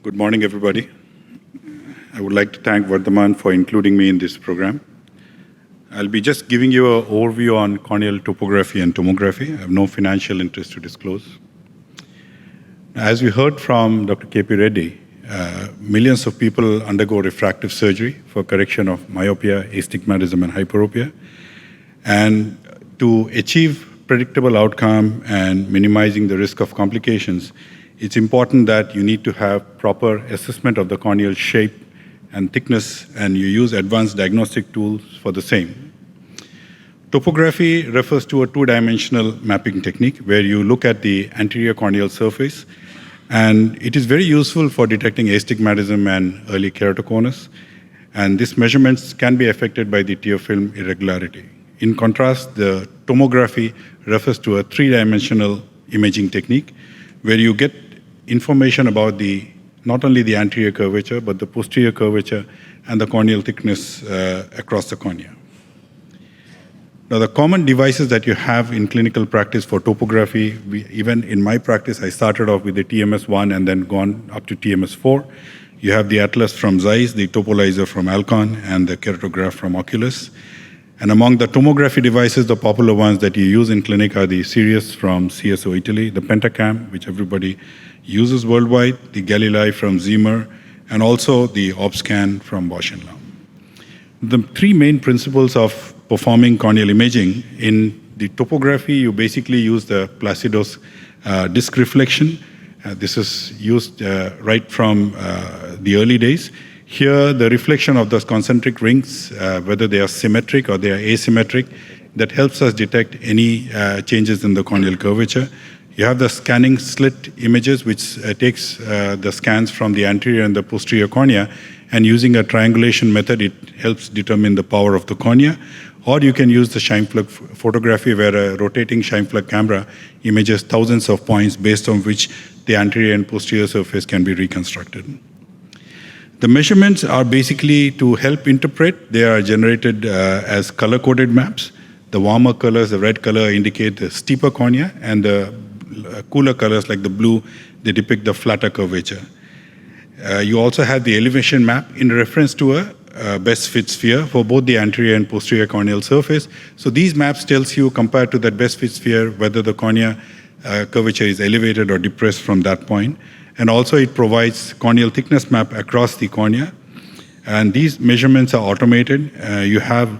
Good morning, everybody. I would like to thank Vardhaman for including me in this program. I'll be just giving you an overview on corneal topography and tomography. I have no financial interest to disclose. As we heard from Dr. K.P. Reddy, millions of people undergo refractive surgery for correction of myopia, astigmatism, and hyperopia. And to achieve predictable outcome and minimizing the risk of complications, it's important that you need to have proper assessment of the corneal shape and thickness, and you use advanced diagnostic tools for the same. Topography refers to a two-dimensional mapping technique where you look at the anterior corneal surface, and it is very useful for detecting astigmatism and early keratoconus, and these measurements can be affected by the tear film irregularity. In contrast, the tomography refers to a three-dimensional imaging technique where you get information about not only the anterior curvature, but the posterior curvature and the corneal thickness across the cornea. Now, the common devices that you have in clinical practice for topography, even in my practice, I started off with the TMS-1 and then gone up to TMS-4. You have the Atlas from Zeiss, the Topolyzer from Alcon, and the Keratograph from Oculus. And among the tomography devices, the popular ones that you use in clinic are the Sirius from CSO Italy, the Pentacam, which everybody uses worldwide, the Galilei from Zimmer, and also the OBSCAN from Bausch & Lomb. The three main principles of performing corneal imaging: in the topography, you basically use the Placidos disc reflection. This is used right from the early days. Here, the reflection of those concentric rings, whether they are symmetric or they are asymmetric, that helps us detect any changes in the corneal curvature. You have the scanning slit images, which takes the scans from the anterior and the posterior cornea, and using a triangulation method, it helps determine the power of the cornea. Or you can use the Scheimpflug photography, where a rotating Scheimpflug camera images thousands of points based on which the anterior and posterior surface can be reconstructed. The measurements are basically to help interpret. They are generated as color-coded maps. The warmer colors, the red color, indicate the steeper cornea, and the cooler colors like the blue, they depict the flatter curvature. You also have the elevation map in reference to a best fit sphere for both the anterior and posterior corneal surface. So these maps tells you, compared to that best fit sphere, whether the cornea curvature is elevated or depressed from that point. And also it provides corneal thickness map across the cornea. And these measurements are automated. You have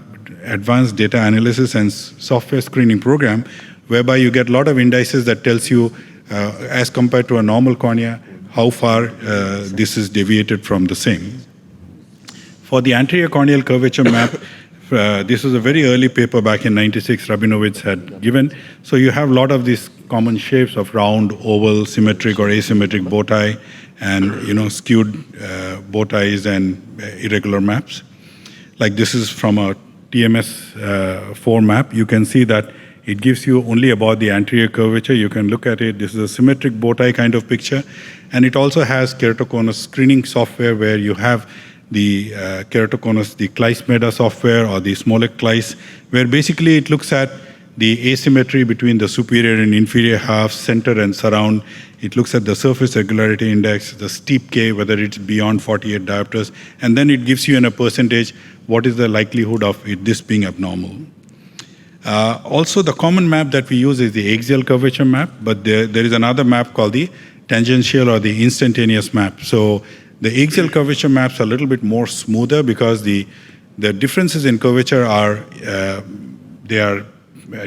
advanced data analysis and software screening program, whereby you get a lot of indices that tells you, as compared to a normal cornea, how far this is deviated from the same. For the anterior corneal curvature map, this was a very early paper back in '96 Rabinowitz had given. So you have a lot of these common shapes of round, oval, symmetric or asymmetric bow tie, and skewed bow ties and irregular maps. Like this is from a TMS-4 map. You can see that it gives you only about the anterior curvature. You can look at it. This is a symmetric bow tie kind of picture. And it also has keratoconus screening software, where you have the keratoconus, the Kleist-Meda software or the Smollett Kleist, where basically it looks at the asymmetry between the superior and inferior half, center and surround. It looks at the surface regularity index, the steep K, whether it's beyond 48 diopters, and then it gives you in a percentage what is the likelihood of this being abnormal. Also, the common map that we use is the axial curvature map, but there is another map called the tangential or the instantaneous map. So the axial curvature maps are a little bit more smoother because the differences in curvature are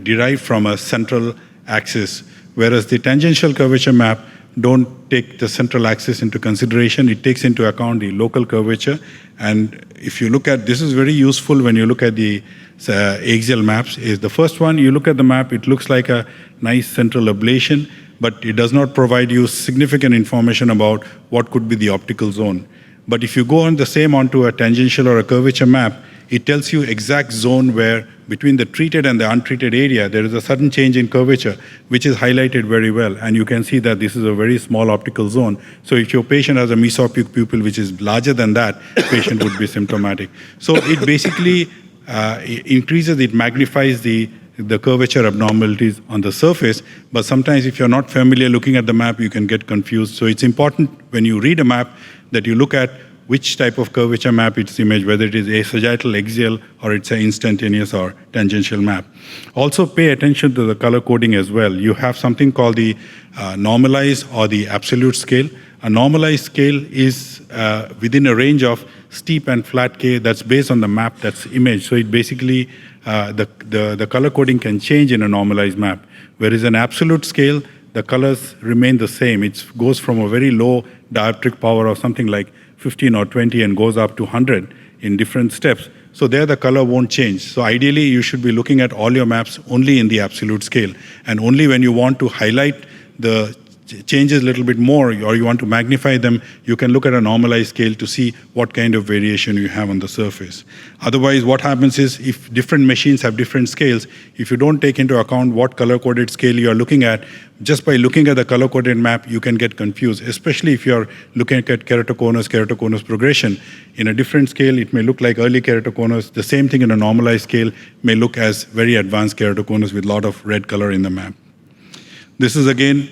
derived from a central axis, whereas the tangential curvature map don't take the central axis into consideration. It takes into account the local curvature. And if you look at, this is very useful when you look at the axial maps, is the first one, you look at the map, it looks like a nice central ablation, but it does not provide you significant information about what could be the optical zone. But if you go on the same onto a tangential or a curvature map, it tells you exact zone where between the treated and the untreated area, there is a sudden change in curvature, which is highlighted very well. And you can see that this is a very small optical zone. So if your patient has a mesopic pupil, which is larger than that, patient would be symptomatic. So it basically increases, it magnifies the the curvature abnormalities on the surface, but sometimes if you're not familiar looking at the map, you can get confused. So it's important when you read a map that you look at which type of curvature map it's image, whether it is a sagittal, axial, or it's an instantaneous or tangential map. Also pay attention to the color coding as well. You have something called the normalized or the absolute scale. A normalized scale is within a range of steep and flat K that's based on the map that's imaged. So it basically, the color coding can change in a normalized map. Whereas an absolute scale, the colors remain the same. It goes from a very low dioptric power of something like 15 or 20 and goes up to 100 in different steps. So there the color won't change. So ideally you should be looking at all your maps only in the absolute scale. And only when you want to highlight the changes a little bit more or you want to magnify them, you can look at a normalized scale to see what kind of variation you have on the surface. Otherwise, what happens is if different machines have different scales, if you don't take into account what color-coded scale you are looking at, just by looking at the color-coded map, you can get confused, especially if you're looking at keratoconus progression. In a different scale, it may look like early keratoconus. The same thing in a normalized scale may look as very advanced keratoconus with a lot of red color in the map. This is again,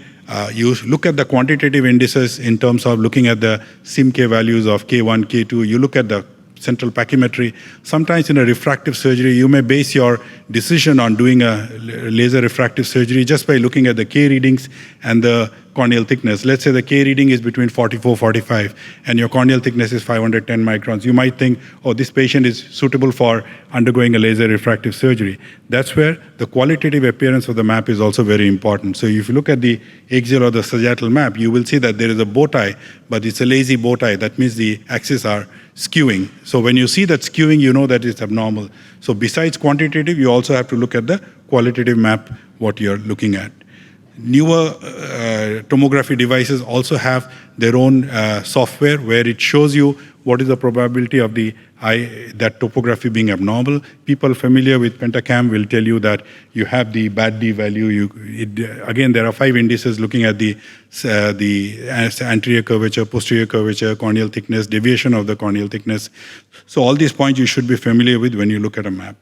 you look at the quantitative indices in terms of looking at the SIM-K values of K1, K2. You look at the central pachymetry. Sometimes in a refractive surgery, you may base your decision on doing a laser refractive surgery just by looking at the K readings and the corneal thickness. Let's say the K reading is between 44, 45, and your corneal thickness is 510 microns. You might think, oh, this patient is suitable for undergoing a laser refractive surgery. That's where the qualitative appearance of the map is also very important. So if you look at the axial or the sagittal map, you will see that there is a bow tie, but it's a lazy bow tie. That means the axes are skewing. So when you see that skewing, you know that it's abnormal. So besides quantitative, you also have to look at the qualitative map, what you're looking at. Newer tomography devices also have their own software where it shows you what is the probability of the eye, that topography being abnormal. People familiar with Pentacam will tell you that you have the bad D value. Again, there are 5 indices looking at the anterior curvature, posterior curvature, corneal thickness, deviation of the corneal thickness. So all these points you should be familiar with when you look at a map.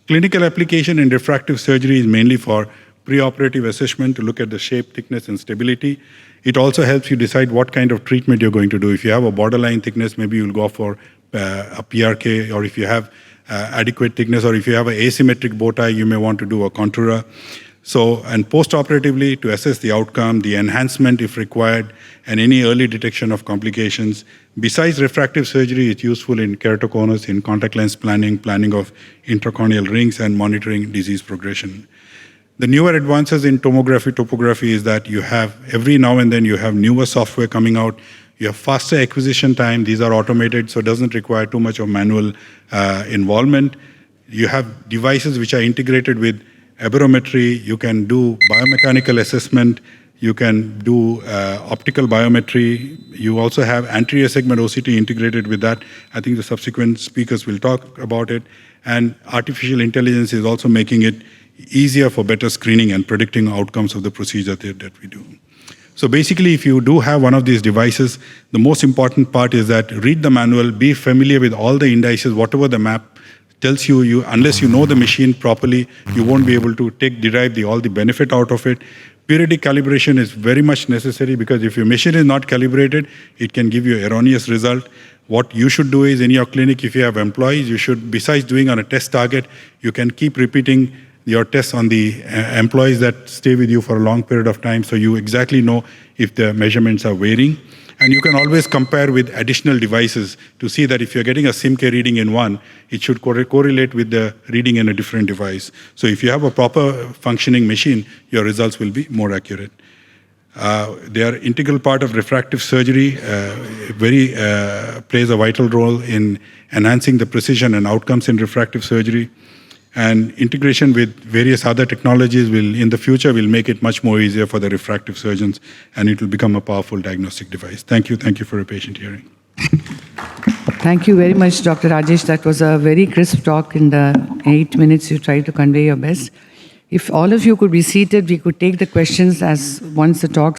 Clinical application in refractive surgery is mainly for preoperative assessment to look at the shape, thickness, and stability. It also helps you decide what kind of treatment you're going to do. If you have a borderline thickness, maybe you'll go for a PRK, or if you have adequate thickness, or if you have an asymmetric bow tie, you may want to do a contour. So, and post-operatively to assess the outcome, the enhancement if required, and any early detection of complications. Besides refractive surgery, it's useful in keratoconus, in contact lens planning, planning of intracorneal rings, and monitoring disease progression. The newer advances in tomography, topography is that you have, every now and then you have newer software coming out. You have faster acquisition time. These are automated, so it doesn't require too much of manual involvement. You have devices which are integrated with aberrometry. You can do biomechanical assessment. You can do optical biometry. You also have anterior segment OCT integrated with that. I think the subsequent speakers will talk about it. And artificial intelligence is also making it easier for better screening and predicting outcomes of the procedure that we do. So basically, if you do have one of these devices, the most important part is that read the manual, be familiar with all the indices, whatever the map tells you, unless you know the machine properly, you won't be able to derive all the benefit out of it. Periodic calibration is very much necessary because if your machine is not calibrated, it can give you an erroneous result. What you should do is in your clinic, if you have employees, you should, besides doing on a test target, you can keep repeating your tests on the employees that stay with you for a long period of time, so you exactly know if the measurements are varying. And you can always compare with additional devices to see that if you're getting a SIM-K reading in one, it should correlate with the reading in a different device. So if you have a proper functioning machine, your results will be more accurate. They are integral part of refractive surgery, plays a vital role in enhancing the precision and outcomes in refractive surgery. And integration with various other technologies in the future will make it much more easier for the refractive surgeons, and it will become a powerful diagnostic device. Thank you for your patient hearing. Thank you very much, Dr. Rajesh. That was a very crisp talk. In the 8 minutes you tried to convey your best. If all of you could be seated, we could take the questions as once the talk